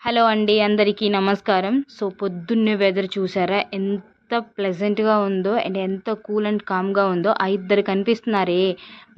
Hello అండి, అందరికీ నమస్కారం. సో పొద్దున్నే వెదర్ చూసారా ఎంత ప్లెజెంట్గా ఉందో అండ్ ఎంత కూల్ అండ్ కామ్గా ఉందో. ఆ ఇద్దరు కనిపిస్తున్నారే,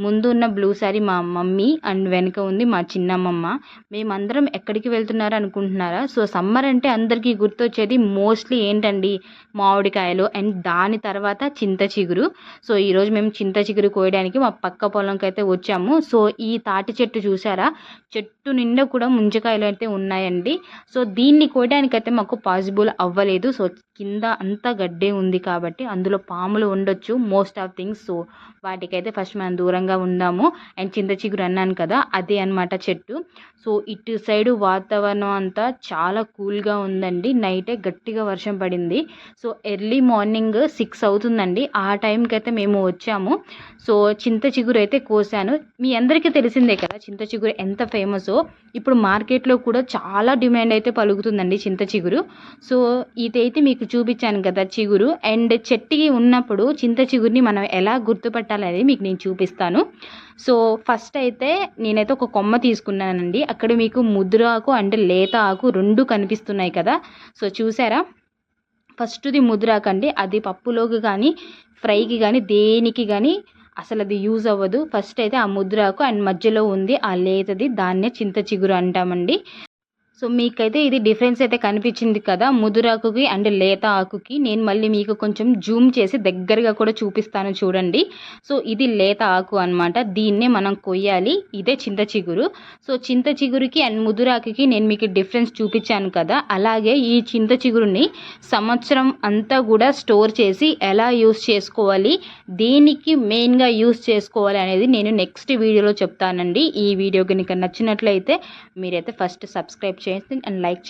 ముందు ఉన్న బ్లూ శారీ మా మమ్మీ అండ్ వెనుక ఉంది మా చిన్నమ్మమ్మ. మేమందరం ఎక్కడికి వెళ్తున్నారు అనుకుంటున్నారా? సో సమ్మర్ అంటే అందరికీ గుర్తొచ్చేది మోస్ట్లీ ఏంటండి, మామిడికాయలు అండ్ దాని తర్వాత చింత చిగురు. సో ఈరోజు మేము చింత చిగురు కోయడానికి మా పక్క పొలంకి అయితే వచ్చాము. సో ఈ తాటి చెట్టు చూసారా, చెట్టు నిండా కూడా ముంజకాయలు అయితే ఉన్నాయండి. సో దీన్ని కోయడానికైతే మాకు పాసిబుల్ అవ్వలేదు. సో కింద అంతా గడ్డే ఉంది కాబట్టి అందులో పాములు ఉండొచ్చు మోస్ట్ ఆఫ్ థింగ్స్. సో వాటికైతే ఫస్ట్ మనం దూరంగా ఉందాము. అండ్ చింత చిగురు అన్నాను కదా, అదే అనమాట చెట్టు. సో ఇటు సైడు వాతావరణం అంతా చాలా కూల్గా ఉందండి. నైటే గట్టిగా వర్షం పడింది. సో ఎర్లీ మార్నింగ్ 6 అవుతుందండి. ఆ టైంకి అయితే మేము వచ్చాము. సో చింత చిగురు అయితే కోసాను. మీ అందరికీ తెలిసిందే కదా చింత చిగురు ఎంత ఫేమసో. ఇప్పుడు మార్కెట్లో కూడా చాలా డిమాండ్ అయితే పలుకుతుందండి చింత చిగురు. సో ఇదైతే మీకు చూపించాను కదా చిగురు. అండ్ చెట్టుకి ఉన్నప్పుడు చింత చిగురిని మనం ఎలా గుర్తుపట్టాలనేది మీకు నేను చూపిస్తాను. సో ఫస్ట్ అయితే నేనైతే ఒక కొమ్మ తీసుకున్నానండి. అక్కడ మీకు ముదురు ఆకు అండ్ లేత ఆకు రెండు కనిపిస్తున్నాయి కదా. సో చూసారా, ఫస్ట్ది ముదురాకండి. అది పప్పులోకి కానీ ఫ్రైకి కానీ దేనికి కానీ అసలు అది యూజ్ అవ్వదు. ఫస్ట్ అయితే ఆ ముద్రాకు అండ్ మధ్యలో ఉంది ఆ లేతది, దాన్నే చింత చిగురు అంటామండి. సో మీకైతే ఇది డిఫరెన్స్ అయితే కనిపించింది కదా ముదురాకుకి అండ్ లేత ఆకుకి. నేను మళ్ళీ మీకు కొంచెం జూమ్ చేసి దగ్గరగా కూడా చూపిస్తాను చూడండి. సో ఇది లేత ఆకు అనమాట, దీన్నే మనం కొయ్యాలి. ఇదే చింత చిగురు. సో చింత చిగురుకి అండ్ ముదురాకుకి నేను మీకు డిఫరెన్స్ చూపించాను కదా, అలాగే ఈ చింత చిగురుని సంవత్సరం అంతా కూడా స్టోర్ చేసి ఎలా యూస్ చేసుకోవాలి, దేనికి మెయిన్గా యూస్ చేసుకోవాలి అనేది నేను నెక్స్ట్ వీడియోలో చెప్తానండి. ఈ వీడియో కనుక నచ్చినట్లయితే మీరైతే ఫస్ట్ సబ్స్క్రైబ్ చేయండి అండ్ లైక్ చేయండి.